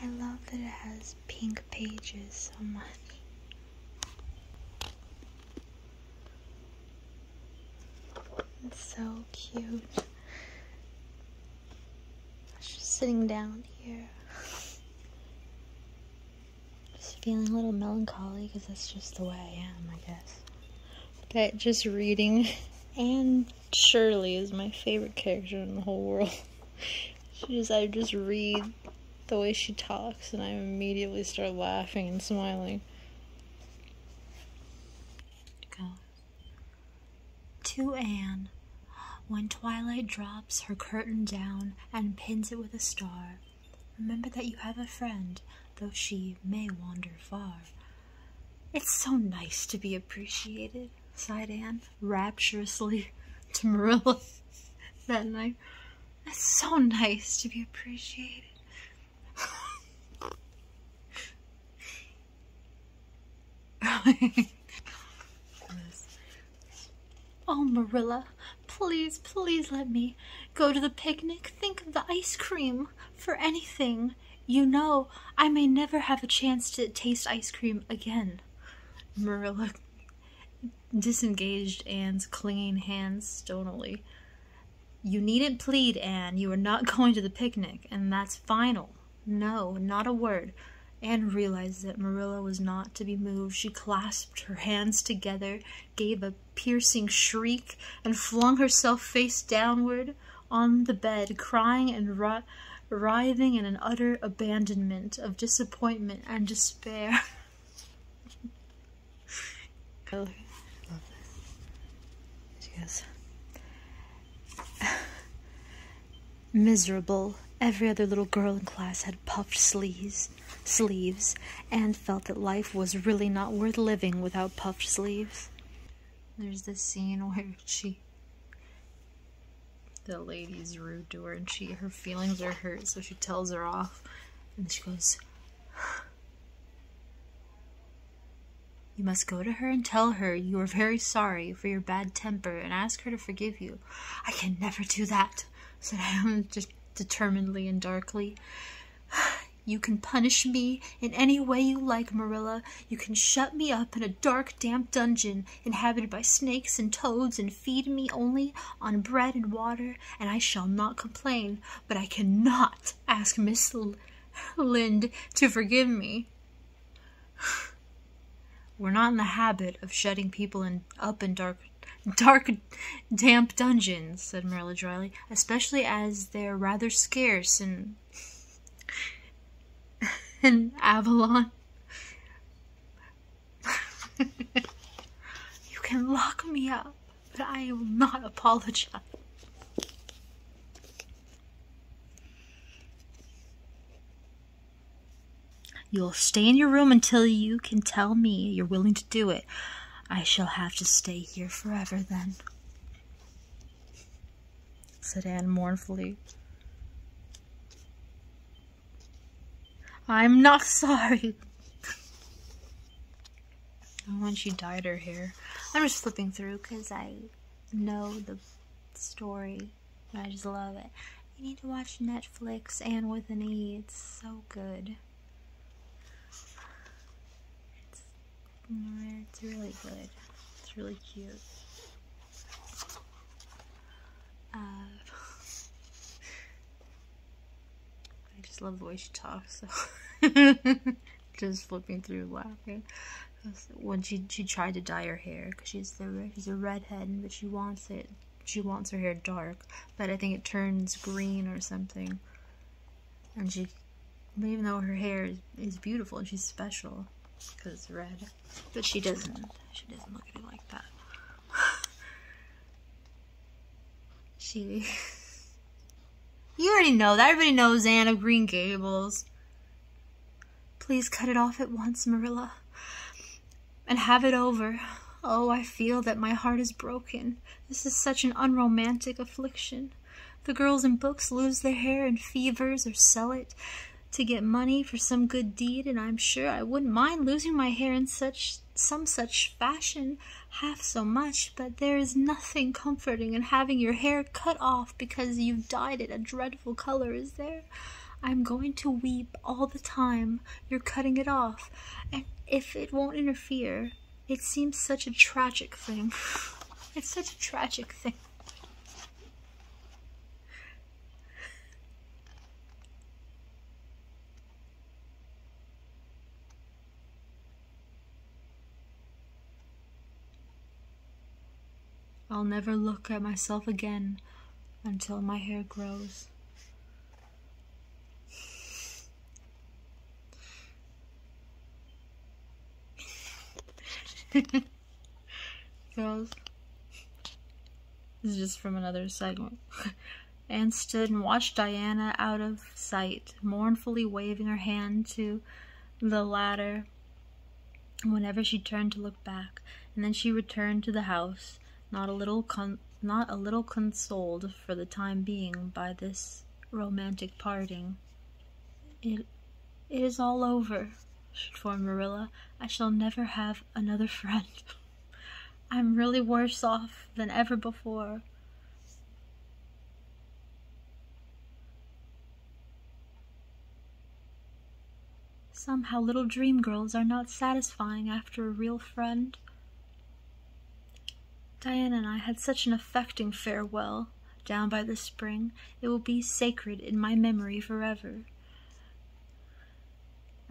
I love that it has pink pages so much. It's so cute. Just sitting down here. Just feeling a little melancholy because that's just the way I am, I guess. But just reading Anne Shirley is my favorite character in the whole world. I just read the way she talks and I immediately start laughing and smiling. Go. To Anne, when twilight drops her curtain down and pins it with a star, remember that you have a friend, though she may wander far. It's so nice to be appreciated, sighed Anne rapturously to Marilla that night. It's so nice to be appreciated. Oh, Marilla, please, please let me go to the picnic. Think of the ice cream. For anything. You know, I may never have a chance to taste ice cream again. Marilla disengaged Anne's clinging hands stonily. You needn't plead, Anne. You are not going to the picnic, and that's final. No, not a word. Anne realized that Marilla was not to be moved. She clasped her hands together, gave a piercing shriek, and flung herself face downward on the bed, crying and writhing in an utter abandonment of disappointment and despair. I love this. Yes. Miserable. Every other little girl in class had puffed sleeves, and felt that life was really not worth living without puffed sleeves. There's this scene where the lady's rude to her, and her feelings are hurt, so she tells her off, and she goes, "You must go to her and tell her you are very sorry for your bad temper and ask her to forgive you." "I can never do that," said Anne just determinedly and darkly. "You can punish me in any way you like, Marilla. You can shut me up in a dark, damp dungeon inhabited by snakes and toads and feed me only on bread and water, and I shall not complain. But I cannot ask Miss Lynde to forgive me." "We're not in the habit of shutting people up in dark, damp dungeons," said Marilla dryly, "especially as they're rather scarce in Avalon." "You can lock me up, but I will not apologize." "You'll stay in your room until you can tell me you're willing to do it. I shall have to stay here forever then," said Anne mournfully. "I'm not sorry." And when she dyed her hair, I'm just flipping through because I know the story, and I just love it. You need to watch Netflix, Anne with an E. It's so good. It's really good. It's really cute. I just love the way she talks. So just flipping through laughing. When she tried to dye her hair, because she's a redhead, but she wants her hair dark, but I think it turns green or something. And even though her hair is beautiful and she's special, because it's red, but she doesn't look at it like that. You already know that. Everybody knows Anne of Green Gables. "Please cut it off at once, Marilla, and have it over. Oh, I feel that my heart is broken. This is such an unromantic affliction. The girls in books lose their hair in fevers or sell it to get money for some good deed, and I'm sure I wouldn't mind losing my hair in some such fashion half so much, but there is nothing comforting in having your hair cut off because you've dyed it a dreadful color, is there? I'm going to weep all the time you're cutting it off, and if it won't interfere, it seems such a tragic thing. It's such a tragic thing. I'll never look at myself again until my hair grows. Girls, this is just from another segment. Anne stood and watched Diana out of sight, mournfully waving her hand to the latter whenever she turned to look back, and then she returned to the house, not a little consoled for the time being by this romantic parting. It is all over, she informed Marilla. I shall never have another friend. I'm really worse off than ever before. Somehow little dream girls are not satisfying after a real friend. Diana and I had such an affecting farewell down by the spring. It will be sacred in my memory forever.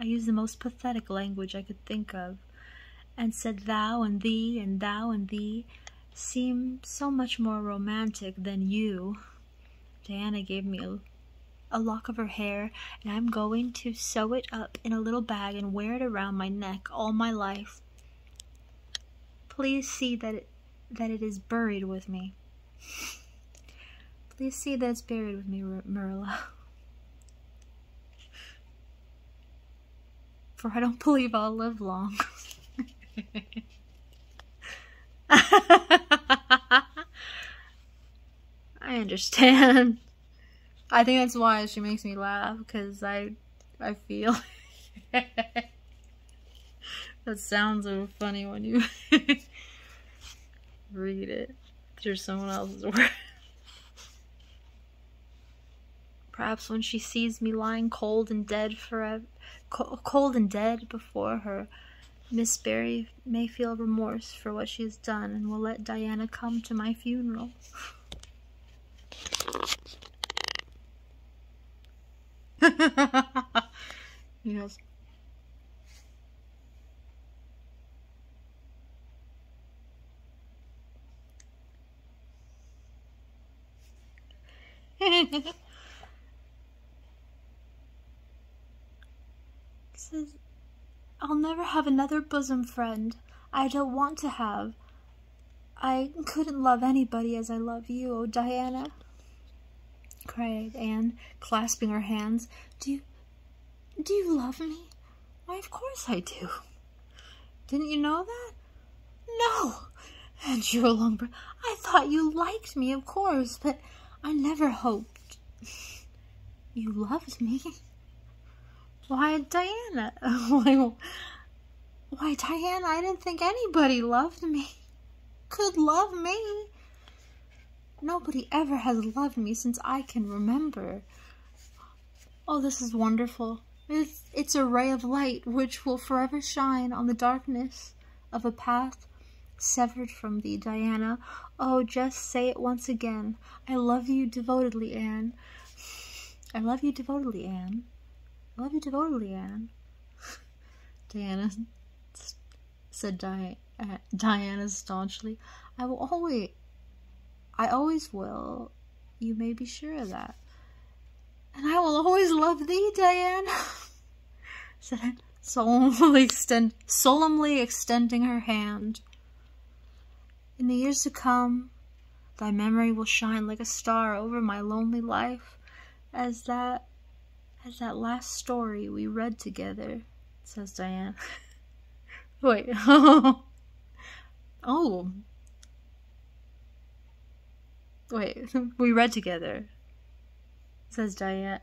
I used the most pathetic language I could think of, and said thou and thee and thou and thee seem so much more romantic than you. Diana gave me a lock of her hair, and I'm going to sew it up in a little bag and wear it around my neck all my life. Please see that it is buried with me. Please see that it's buried with me, Marilla. For I don't believe I'll live long. I understand. I think that's why she makes me laugh, because I feel that sounds so funny when you read it through someone else's words. Perhaps when she sees me lying cold and dead before her, Miss Barry may feel remorse for what she has done and will let Diana come to my funeral. Yes. Says, I'll never have another bosom friend. I don't want to have. I couldn't love anybody as I love you, oh Diana, cried Anne, clasping her hands. Do you love me? Why, of course I do. Didn't you know that? No. And drew a long breath. I thought you liked me, of course, but I never hoped you loved me. Why, Diana? Why, Diana, I didn't think anybody loved me. Could love me. Nobody ever has loved me since I can remember. Oh, this is wonderful. It's a ray of light which will forever shine on the darkness of a path severed from thee, Diana. Oh, just say it once again. I love you devotedly, Anne. I love you devotedly, Anne. I love you devotedly, Anne. Diana, said Diana staunchly. I always will. You may be sure of that. And I will always love thee, Diana, said Anne, solemnly extending her hand. In the years to come, thy memory will shine like a star over my lonely life, as that last story we read together, says Diana. Wait, oh. Wait, we read together, says Diana,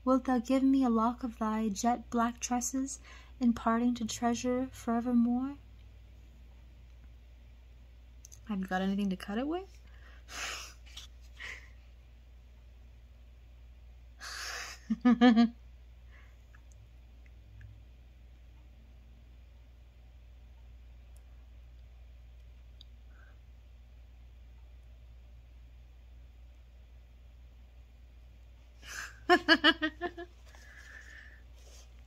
wilt thou give me a lock of thy jet black tresses in parting to treasure forevermore? Have you got anything to cut it with?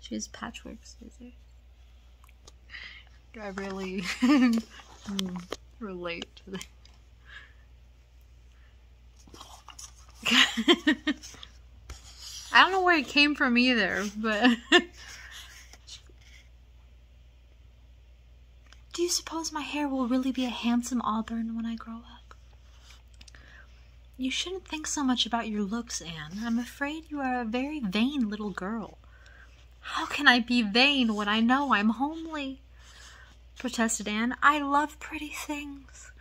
She has patchwork scissors. I really relate to that. I don't know where it came from either, but... Do you suppose my hair will really be a handsome auburn when I grow up? You shouldn't think so much about your looks, Anne. I'm afraid you are a very vain little girl. How can I be vain when I know I'm homely? Protested Anne. I love pretty things,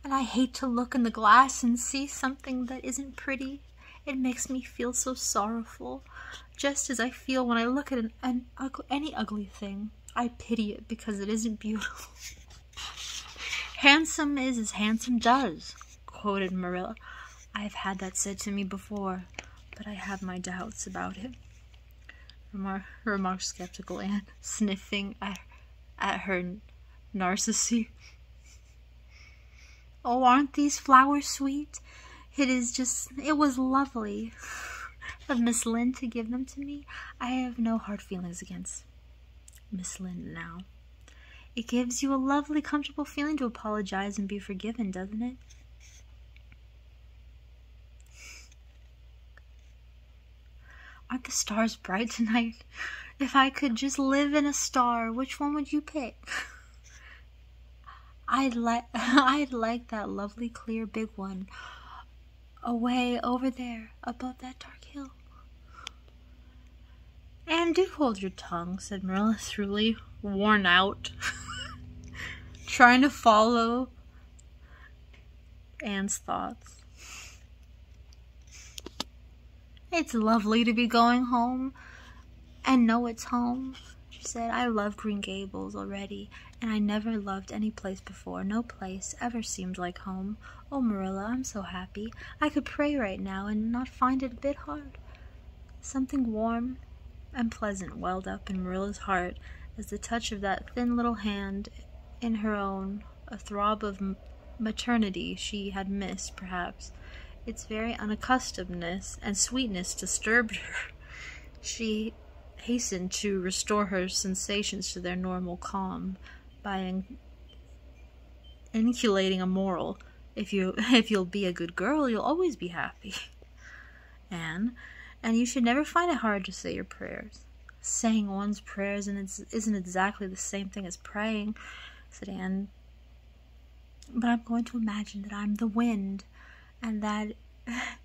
and I hate to look in the glass and see something that isn't pretty. It makes me feel so sorrowful, just as I feel when I look at any ugly thing. I pity it because it isn't beautiful. Handsome is as handsome does, quoted Marilla. I've had that said to me before, but I have my doubts about it. Remarked skeptical Anne, sniffing at her narcissi. Oh, aren't these flowers sweet? It was lovely of Miss Lynde to give them to me. I have no hard feelings against Miss Lynde now. It gives you a lovely, comfortable feeling to apologize and be forgiven, doesn't it? Aren't the stars bright tonight? If I could just live in a star, which one would you pick? I'd like that lovely, clear, big one, away over there, above that dark hill. Anne, do hold your tongue, said Marilla, truly worn out, trying to follow Anne's thoughts. It's lovely to be going home and know it's home, she said. I love Green Gables already, and I never loved any place before. No place ever seemed like home. Oh, Marilla, I'm so happy. I could pray right now and not find it a bit hard. Something warm and pleasant welled up in Marilla's heart as the touch of that thin little hand in her own, a throb of maternity she had missed, perhaps. Its very unaccustomedness and sweetness disturbed her. She hastened to restore her sensations to their normal calm by inculcating a moral. If you'll be a good girl, you'll always be happy, Anne. And you should never find it hard to say your prayers. Saying one's prayers isn't exactly the same thing as praying, said Anne. But I'm going to imagine that I'm the wind, and that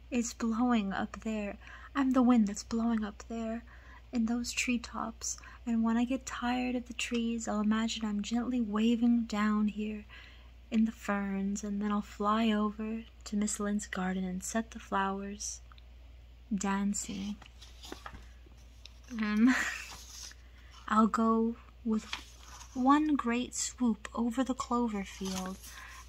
it's blowing up there. I'm the wind that's blowing up there in those treetops, and when I get tired of the trees, I'll imagine I'm gently waving down here in the ferns, and then I'll fly over to Miss Lynde's garden and set the flowers dancing. I'll go with one great swoop over the clover field,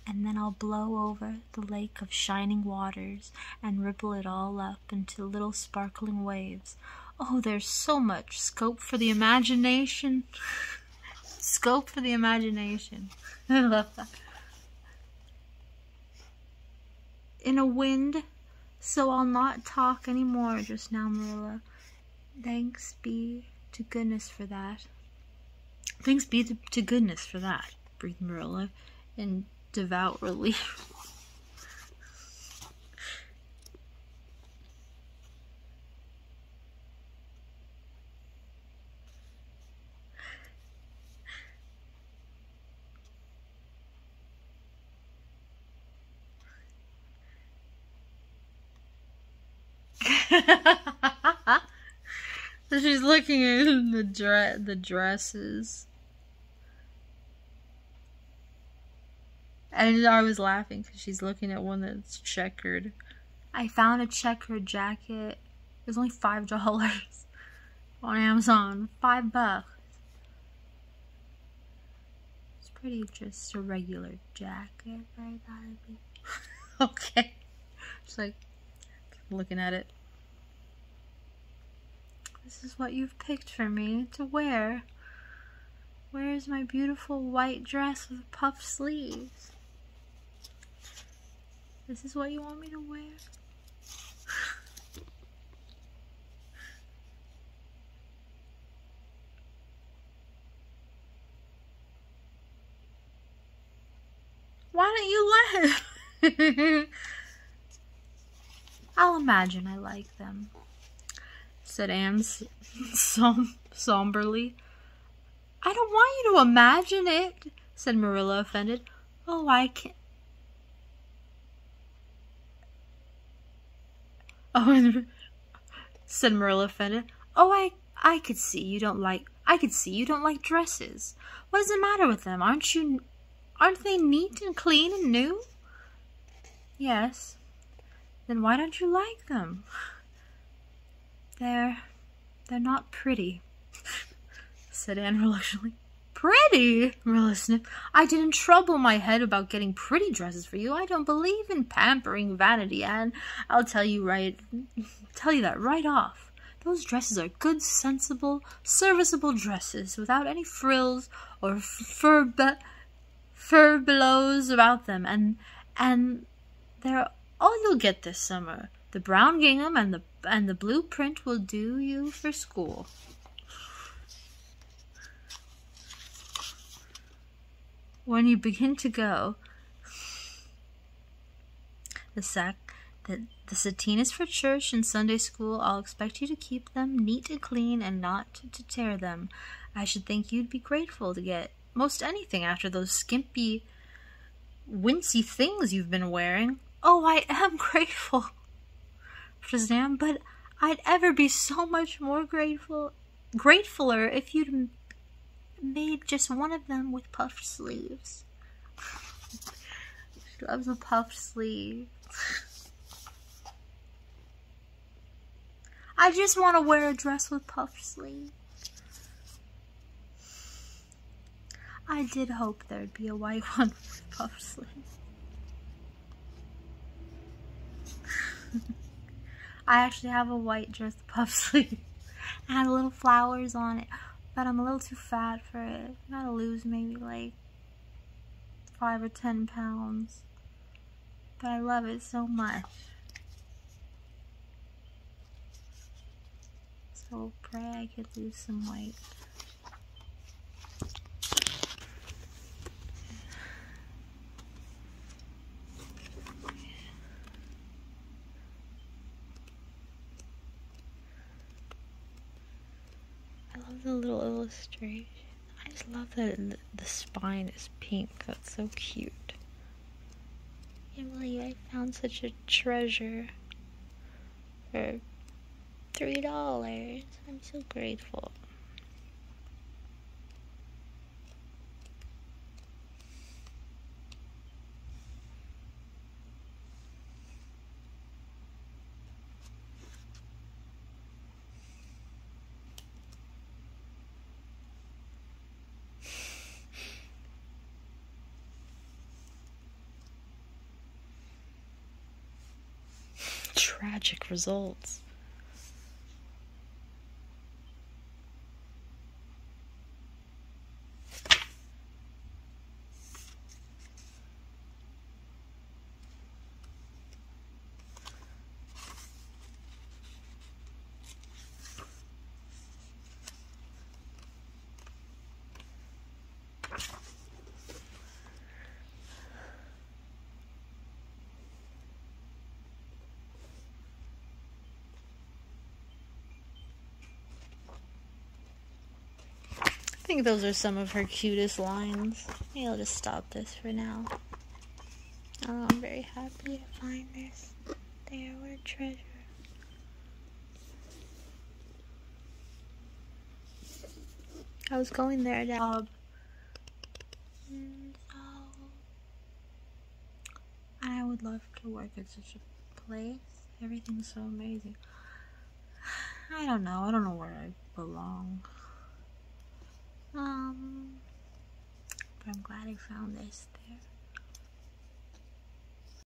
and then I'll blow over the lake of shining waters and ripple it all up into little sparkling waves. Oh, there's so much scope for the imagination. Scope for the imagination. I love that. In a wind, so I'll not talk any more just now, Marilla. Thanks be to goodness for that. Thanks be to goodness for that, breathed Marilla in devout relief. So she's looking at the dresses. And I was laughing because she's looking at one that's checkered. I found a checkered jacket. It was only $5 on Amazon. $5. It's pretty just a regular jacket, right? Okay. Just like looking at it. This is what you've picked for me to wear. Where is my beautiful white dress with puffed sleeves? This is what you want me to wear? Why don't you laugh? I'll imagine I like them, said Anne somberly. I don't want you to imagine it, said Marilla, offended. Oh, I can't. Oh, said Marilla, offended. Oh, I could see you don't like dresses. What does the matter with them? Aren't they neat and clean and new? Yes. Then why don't you like them? They're not pretty, said Anne reluctantly. Pretty? Marilla sniffed. I didn't trouble my head about getting pretty dresses for you. I don't believe in pampering vanity, Anne. I'll tell you that right off. Those dresses are good, sensible, serviceable dresses, without any frills or furbelows about them, and they're all you'll get this summer. The brown gingham and the blue print will do you for school. When you begin to go, the sateen is for church and Sunday school. I'll expect you to keep them neat and clean and not to tear them. I should think you'd be grateful to get most anything after those skimpy, wincy things you've been wearing. Oh, I am grateful, said Anne, but I'd ever be so much more grateful if you'd made just one of them with puffed sleeves. She loves a puffed sleeve. I just want to wear a dress with puffed sleeves. I did hope there'd be a white one with puffed sleeves. I actually have a white dress with puffed sleeves. It had little flowers on it, but I'm a little too fat for it. I gotta lose maybe like 5 or 10 pounds. But I love it so much. So pray I could lose some weight. I love the little illustration. I just love that the spine is pink. That's so cute. I can't believe I found such a treasure for $3. I'm so grateful. Tragic results. I think those are some of her cutest lines. Maybe I'll just stop this for now. Oh, I'm very happy to find this. There, what a treasure. I was going there to and I would love to work at such a place. Everything's so amazing. I don't know where I belong. But I'm glad I found this there.